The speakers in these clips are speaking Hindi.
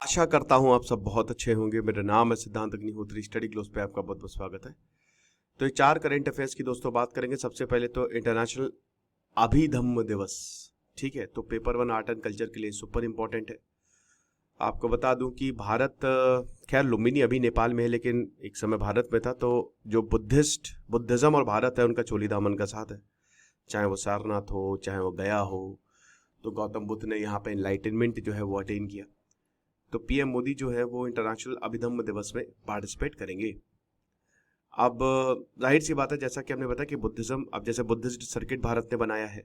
आशा करता हूँ आप सब बहुत अच्छे होंगे। मेरा नाम है सिद्धांत अग्निहोत्री। स्टडी ग्लोस पे आपका बहुत बहुत स्वागत है। तो ये 4 करंट अफेयर्स की दोस्तों बात करेंगे। सबसे पहले तो इंटरनेशनल अभिधम्म दिवस, ठीक है। तो पेपर 1 आर्ट एंड कल्चर के लिए सुपर इंपॉर्टेंट है। आपको बता दूं कि भारत खैर लुम्बिनी अभी नेपाल में है, लेकिन एक समय भारत में था। तो जो बुद्धिज्म और भारत है उनका चोली दामन का साथ है। चाहे वो सारनाथ हो, चाहे वो गया हो। तो गौतम बुद्ध ने यहाँ पे एनलाइटनमेंट जो है वो अटेन किया। तो पीएम मोदी जो है वो इंटरनेशनल अभिधम्म दिवस में पार्टिसिपेट करेंगे। अब जाहिर सी बात है, जैसा कि हमने बताया कि बुद्धिज्म, अब जैसे बुद्धिस्ट सर्किट भारत ने बनाया है,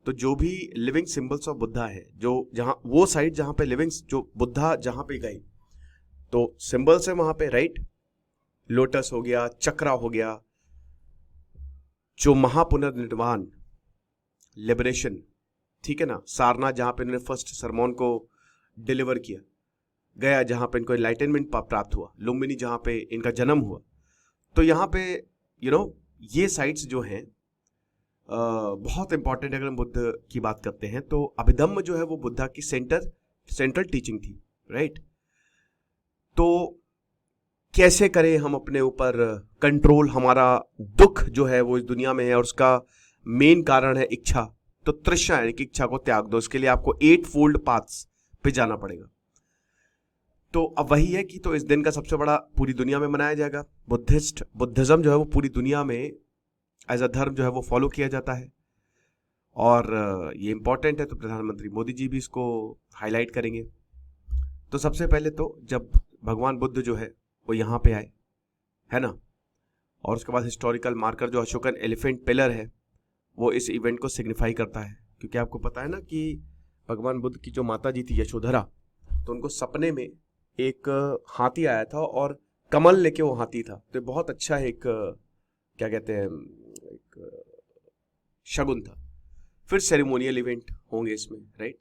तो जो भी लिविंग सिंबल्स ऑफ बुद्धा है, जो जहां वो साइड जहां पे लिविंग जो बुद्धा जहां पे गए, तो सिंबल्स है वहां पे, राइट। लोटस हो गया, चक्रा हो गया, जो महापुनर्निर्वाण, लिबरेशन, ठीक है ना। सारनाथ जहां पे इन्होंने फर्स्ट सरमोन को डिलीवर किया, गया जहां पे इनको एनलाइटनमेंट प्राप्त हुआ, लुम्बिनी जहां पे इनका जन्म हुआ। तो यहाँ पे यू नो ये साइट्स जो हैं बहुत इंपॉर्टेंट है। अगर हम बुद्ध की बात करते हैं तो अभिधम्म जो है वो बुद्धा की सेंट्रल टीचिंग थी, राइट। तो कैसे करें हम अपने ऊपर कंट्रोल, हमारा दुख जो है वो इस दुनिया में है और उसका मेन कारण है इच्छा। तो तृष्णा है कि इच्छा को त्याग दो, इसके लिए आपको 8 फोल्ड पाथ्स पे जाना पड़ेगा। तो अब वही है कि तो इस दिन का सबसे बड़ा पूरी दुनिया में मनाया जाएगा। बुद्धिज्म जो है वो पूरी दुनिया में एज अ धर्म जो है वो फॉलो किया जाता है और ये इंपॉर्टेंट है। तो प्रधानमंत्री मोदी जी भी इसको हाईलाइट करेंगे। तो सबसे पहले तो जब भगवान बुद्ध जो है वो यहाँ पे आए, है ना, और उसके बाद हिस्टोरिकल मार्कर जो अशोकन एलिफेंट पिलर है वो इस इवेंट को सिग्निफाई करता है। क्योंकि आपको पता है ना कि भगवान बुद्ध की जो माता जी थी यशोधरा, तो उनको सपने में एक हाथी आया था और कमल लेके वो हाथी था। तो बहुत अच्छा है, एक क्या कहते हैं, एक शगुन था। फिर सेरेमोनियल इवेंट होंगे इसमें, राइट।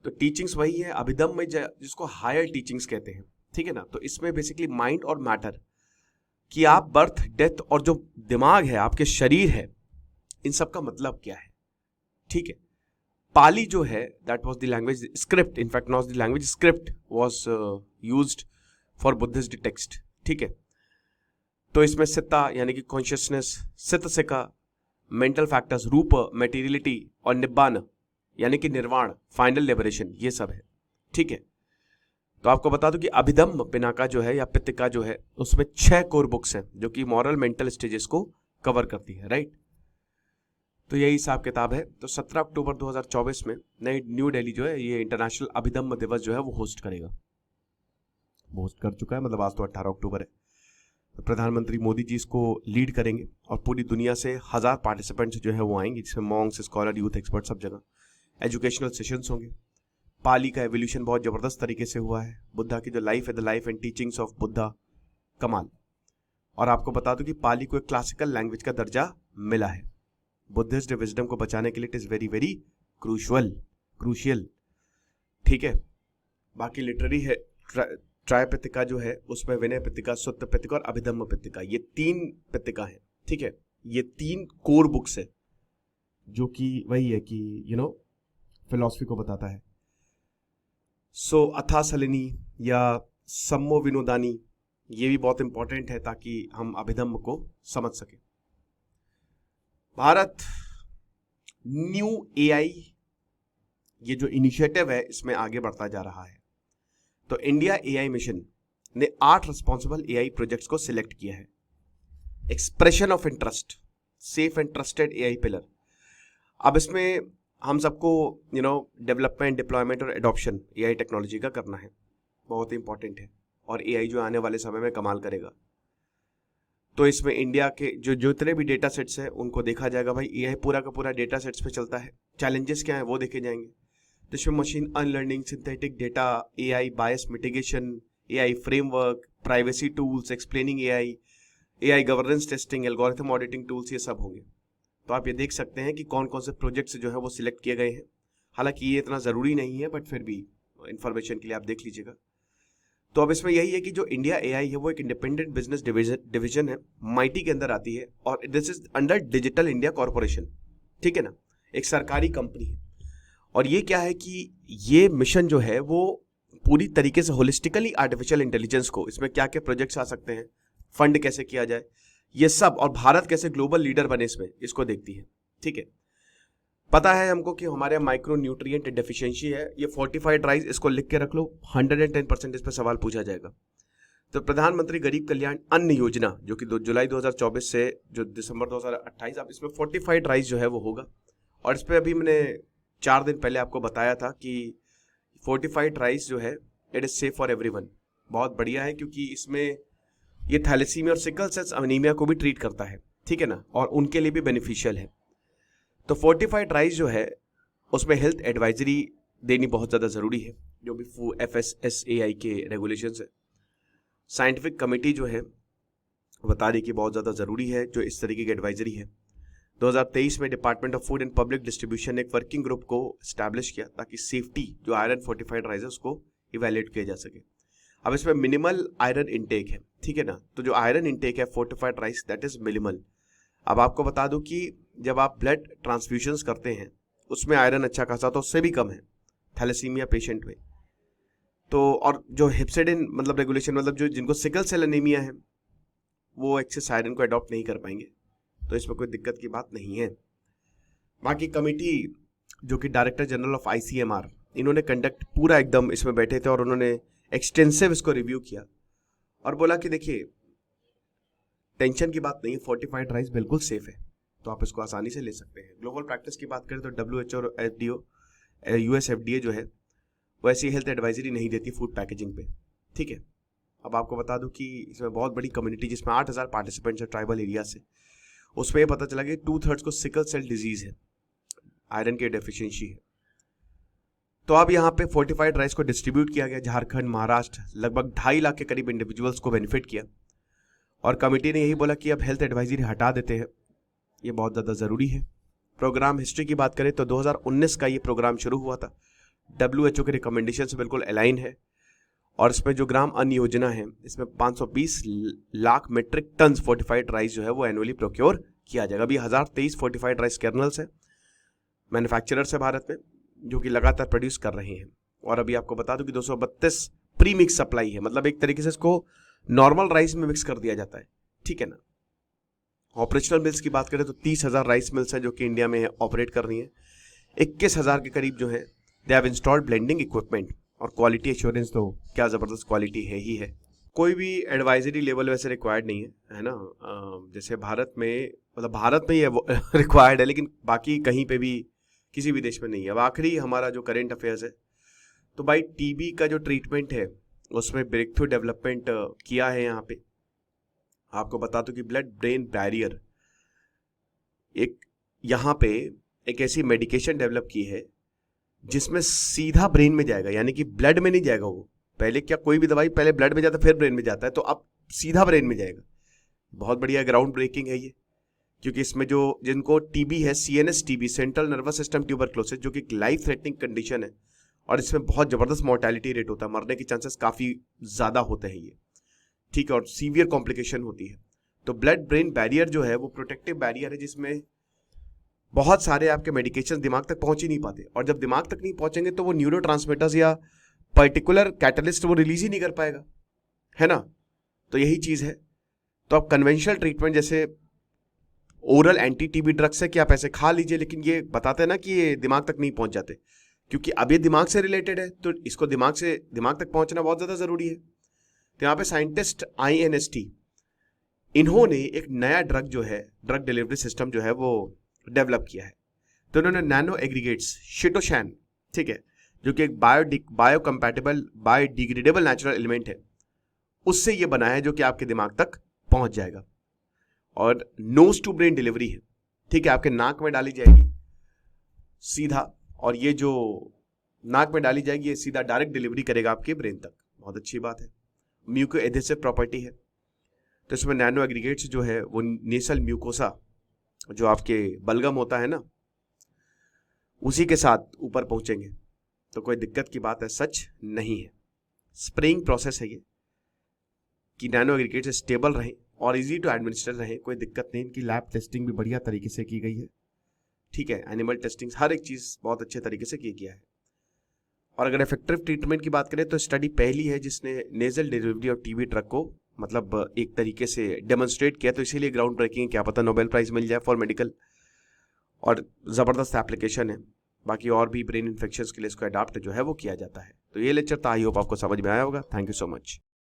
तो टीचिंग्स वही है अभिधम्म में, जिसको हायर टीचिंग्स कहते हैं, ठीक है ना। तो इसमें बेसिकली माइंड और मैटर, कि आप बर्थ, डेथ और जो दिमाग है, आपके शरीर है, इन सब का मतलब क्या है, ठीक है। पाली जो है that was the language script, in fact not the language script was used for Buddhist text, ठीक है। तो इसमें सित्ता यानी कि कॉन्शियसनेस, सित सिका मेंटल फैक्टर्स, रूप मेटीरियलिटी और निब्बान यानी कि निर्वाण, फाइनल लिबरेशन, ये सब है, ठीक है। तो आपको बता दूं कि अभिधम्म पिनाका जो है या पितिका जो है उसमें 6 कोर बुक्स हैं जो कि मॉरल मेंटल स्टेजेस को कवर करती है, राइट। तो यही हिसाब किताब है। तो 17 अक्टूबर 2024 में नई न्यू दिल्ली जो है ये इंटरनेशनल अभिधम्म दिवस जो है वो होस्ट करेगा, होस्ट कर चुका है, मतलब आज तो 18 अक्टूबर है। तो प्रधानमंत्री मोदी जी इसको लीड करेंगे और पूरी दुनिया से 1000 पार्टिसिपेंट्स जो है वो आएंगे, जिसमें मॉन्क्स, स्कॉलर, यूथ, एक्सपर्ट, सब जगह एजुकेशनल सेशंस होंगे। पाली का एवोल्यूशन बहुत जबरदस्त तरीके से हुआ है। बुद्धा की जो लाइफ है, the life and teachings of Buddha, कमाल। और आपको बता दूं कि पाली को एक क्लासिकल लैंग्वेज का दर्जा मिला है। बुद्धिस्ट विजडम को बचाने के लिए it is very very crucial, ठीक है। बाकी लिटरेरी है, त्रैपितिका जो है उसमें विनय पितिका, सुत्त पितिका और अभिधम्म पितिका, ये 3 पितिका है, ठीक है। ये 3 कोर बुक्स है जो कि वही है कि फिलॉसफी को बताता है। सो अथा सलिनी या सम्मो विनोदानी, ये भी बहुत इंपॉर्टेंट है ताकि हम अभिधम्म को समझ सके। भारत न्यू एआई, ये जो इनिशिएटिव है इसमें आगे बढ़ता जा रहा है। तो इंडिया एआई मिशन ने 8 रिस्पॉन्सिबल एआई प्रोजेक्ट्स को सिलेक्ट किया है। Expression of interest, safe and trusted AI pillar. अब इसमें हम सबको डेवलपमेंट, डिप्लॉयमेंट और एडॉप्शन एआई टेक्नोलॉजी का करना है, बहुत ही इंपॉर्टेंट है। और एआई जो आने वाले समय में कमाल करेगा। तो इसमें इंडिया के जो जितने भी डेटा सेट्स हैं उनको देखा जाएगा। भाई एआई पूरा का पूरा डेटा सेट्स पे चलता है, चैलेंजेस क्या है वो देखे जाएंगे। जिसमें machine unlearning, synthetic data, AI bias mitigation, AI framework, privacy tools, explaining AI, AI governance testing, algorithm auditing tools, ये सब होंगे। तो आप ये देख सकते हैं कि कौन कौन से प्रोजेक्ट्स जो है वो सिलेक्ट किए गए हैं। हालांकि ये इतना ज़रूरी नहीं है, बट फिर भी इंफॉर्मेशन के लिए आप देख लीजिएगा। तो अब इसमें यही है कि जो इंडिया एआई है वो एक इंडिपेंडेंट बिजनेस डिवीजन है, माइटी के अंदर आती है और this is under digital India corporation, ठीक है ना, एक सरकारी कंपनी है। और ये क्या है कि ये मिशन जो है वो पूरी तरीके से होलिस्टिकली आर्टिफिशियल इंटेलिजेंस को, इसमें क्या क्या प्रोजेक्ट्स आ सकते हैं, फंड कैसे किया जाए, ये सब, और भारत कैसे ग्लोबल लीडर बने इसमें, इसको देखती है। ठीक है, पता है हमको कि हमारे माइक्रो न्यूट्रिएंट डेफिशिएंसी है, ये फोर्टिफाइड राइस, इसको लिख के रख लो, 110% इस पर सवाल पूछा जाएगा। तो प्रधानमंत्री गरीब कल्याण अन्न योजना जो कि जुलाई 2024 से जो दिसंबर 2028, अब इसमें फोर्टिफाइड राइस जो है वो होगा। और इस पर अभी मैंने 4 दिन पहले आपको बताया था कि फोर्टिफाइड राइस जो है it is safe for everyone, बहुत बढ़िया है, क्योंकि इसमें ये थैलेसीमिया और सिकल सेल्स अनीमिया को भी ट्रीट करता है, ठीक है ना, और उनके लिए भी बेनिफिशियल है। तो फोर्टिफाइड राइस जो है उसमें हेल्थ एडवाइजरी देनी बहुत ज़्यादा ज़रूरी है, जो भी FSSAI के रेगुलेशंस है। साइंटिफिक कमेटी जो है बता रही कि बहुत ज़्यादा ज़रूरी है जो इस तरीके की एडवाइजरी है। 2023 में department of food and public distribution ने एक वर्किंग ग्रुप को स्टैब्लिश किया ताकि सेफ्टी जो आयरन फोर्टिफाइड राइस है उसको इवेल्युएट किया जा सके। अब इसमें मिनिमल आयरन इनटेक है, ठीक है ना, तो जो आयरन इनटेक है fortified rice that is minimal. अब आपको बता दूं कि जब आप ब्लड ट्रांसफ्यूजन्स करते हैं उसमें आयरन अच्छा खासा तो उससे भी कम है थैलेसीमिया पेशेंट में। तो और जो हिप्सिडिन मतलब रेगुलेशन, मतलब जो जिनको सिकल सेल एनीमिया है वो एक्सेस आयरन को अडॉप्ट नहीं कर पाएंगे, तो इसमें कोई दिक्कत की बात नहीं है। बाकी कमेटी जो कि डायरेक्टर जनरल ऑफ ICMR, इन्होंने कंडक्ट पूरा एकदम इसमें बैठे थे और उन्होंने एक्सटेंसिव इसको रिव्यू किया और बोला कि देखिए टेंशन की बात नहीं है, फोर्टिफाइड राइस बिल्कुल सेफ है, तो आप इसको आसानी से ले सकते हैं। ग्लोबल प्रैक्टिस की बात करें तो WHO और US FDA जो है वो ऐसी हेल्थ एडवाइजरी नहीं देती फूड पैकेजिंग पे, ठीक है। अब आपको बता दूं कि इसमें बहुत बड़ी कम्युनिटी जिसमें 8000 पार्टिसिपेंट्स है ट्राइबल एरिया से, उसमें ये पता चला कि 2/3 को सिकल सेल डिजीज है, आयरन की डेफिशिएंसी है। तो अब यहाँ पे फोर्टिफाइड राइस को डिस्ट्रीब्यूट किया गया झारखंड, महाराष्ट्र, लगभग 2.5 लाख के करीब इंडिविजुअल्स को बेनिफिट किया। और कमेटी ने यही बोला कि अब हेल्थ एडवाइजरी हटा देते हैं, ये बहुत ज़्यादा ज़रूरी है। प्रोग्राम हिस्ट्री की बात करें तो 2019 का ये प्रोग्राम शुरू हुआ था, WHO के रिकमेंडेशन से बिल्कुल अलाइन है। और इसमें जो ग्राम अन्न योजना है इसमें 520 lakh metric ton fortified rice जो है वो एनुअली प्रोक्योर किया जाएगा। अभी 1023 फोर्टिफाइड राइस कर्नल्स है, मैन्युफैक्चरर्स है भारत में जो कि लगातार प्रोड्यूस कर रहे हैं। और अभी आपको बता दूं कि 232 प्री मिक्स सप्लाई है, मतलब एक तरीके से इसको नॉर्मल राइस में मिक्स कर दिया जाता है, ठीक है ना। ऑपरेशनल मिल्स की बात करें तो 30,000 राइस मिल्स हैं जो कि इंडिया में ऑपरेट कर रही हैं। 21,000 के करीब जो है they have installed blending equipment, और क्वालिटी एश्योरेंस तो क्या ज़बरदस्त क्वालिटी है ही है। कोई भी एडवाइजरी लेवल वैसे रिक्वायर्ड नहीं है ना, जैसे भारत में, मतलब भारत में ये रिक्वायर्ड है लेकिन बाकी कहीं पे भी किसी भी देश में नहीं है। अब आखिरी हमारा जो करेंट अफेयर्स है, तो भाई TB का जो ट्रीटमेंट है उसमें ब्रेक थ्रू डेवलपमेंट किया है। यहाँ पे आपको बता दूं कि ब्लड ब्रेन बैरियर एक यहाँ पे एक ऐसी मेडिकेशन डेवलप की है जिसमें सीधा ब्रेन में जाएगा, यानी कि ब्लड में नहीं जाएगा वो। पहले क्या कोई भी दवाई पहले ब्लड में जाता फिर ब्रेन में जाता है, तो अब सीधा ब्रेन में जाएगा। बहुत बढ़िया ग्राउंड ब्रेकिंग है ये, क्योंकि इसमें जो जिनको TB है, CNS TB, central nervous system tuberculosis, जो कि लाइफ थ्रेटनिंग कंडीशन है और इसमें बहुत जबरदस्त मोर्टेलिटी रेट होता है, मरने के चांसेस काफी ज्यादा होते हैं ये, ठीक है, और सीवियर कॉम्प्लिकेशन होती है। तो ब्लड ब्रेन बैरियर जो है वो प्रोटेक्टिव बैरियर है जिसमें बहुत सारे आपके मेडिकेशन दिमाग तक पहुंच ही नहीं पाते, और जब दिमाग तक नहीं पहुंचेंगे तो वो न्यूरोट्रांसमीटर्स या पर्टिकुलर कैटलिस्ट वो रिलीज ही नहीं कर पाएगा, है ना। तो यही चीज है। तो अब कन्वेंशनल ट्रीटमेंट जैसे ओरल एंटी TB ड्रग्स है कि आप ऐसे खा लीजिए, लेकिन ये बताते हैं ना कि ये दिमाग तक नहीं पहुंच जाते, क्योंकि अब ये दिमाग से रिलेटेड है तो इसको दिमाग तक पहुंचना बहुत ज्यादा जरूरी है। तो यहाँ पे साइंटिस्ट INST इन्होंने एक नया ड्रग जो है, ड्रग डिलीवरी सिस्टम जो है वो डेवलप किया है। तो इन्होंने नैनो एग्रीगेट्स शिटोशैन, ठीक है, जो कि एक बायोकम्पैटिबल बायोडिग्रेडेबल नेचुरल एलिमेंट है, उससे ये बना है जो कि आपके दिमाग तक पहुंच जाएगा। और नोज टू ब्रेन डिलीवरी है, ठीक है, आपके नाक में डाली जाएगी सीधा, और ये जो नाक में डाली जाएगी ये सीधा डायरेक्ट डिलीवरी करेगा आपके ब्रेन तक। बहुत अच्छी बात है। म्यूको एडेसिव प्रॉपर्टी है, तो इसमें नैनो एग्रीगेट्स जो है वो नेसल म्यूकोसा जो आपके बलगम होता है ना, उसी के साथ ऊपर पहुंचेंगे, तो कोई दिक्कत की बात है सच नहीं है। स्प्रेइंग प्रोसेस है ये कि नैनो एग्रीगेट्स स्टेबल रहे और इजी टू एडमिनिस्टर रहे, कोई दिक्कत नहीं। इनकी लैब टेस्टिंग भी बढ़िया तरीके से की गई है, ठीक है, एनिमल टेस्टिंग हर एक चीज बहुत अच्छे तरीके से की गया है। और अगर इफेक्टिव ट्रीटमेंट की बात करें तो स्टडी पहली है जिसने नेजल डिलीवरी और टीबी ड्रग को मतलब एक तरीके से डेमोन्स्ट्रेट किया, तो इसीलिए ग्राउंड ब्रेकिंग, क्या पता नोबेल प्राइज मिल जाए फॉर मेडिकल, और ज़बरदस्त एप्लीकेशन है। बाकी और भी ब्रेन इन्फेक्शंस के लिए इसको अडाप्ट जो है वो किया जाता है। तो ये लेक्चर था, आई होप आपको समझ में आया होगा। Thank you so much.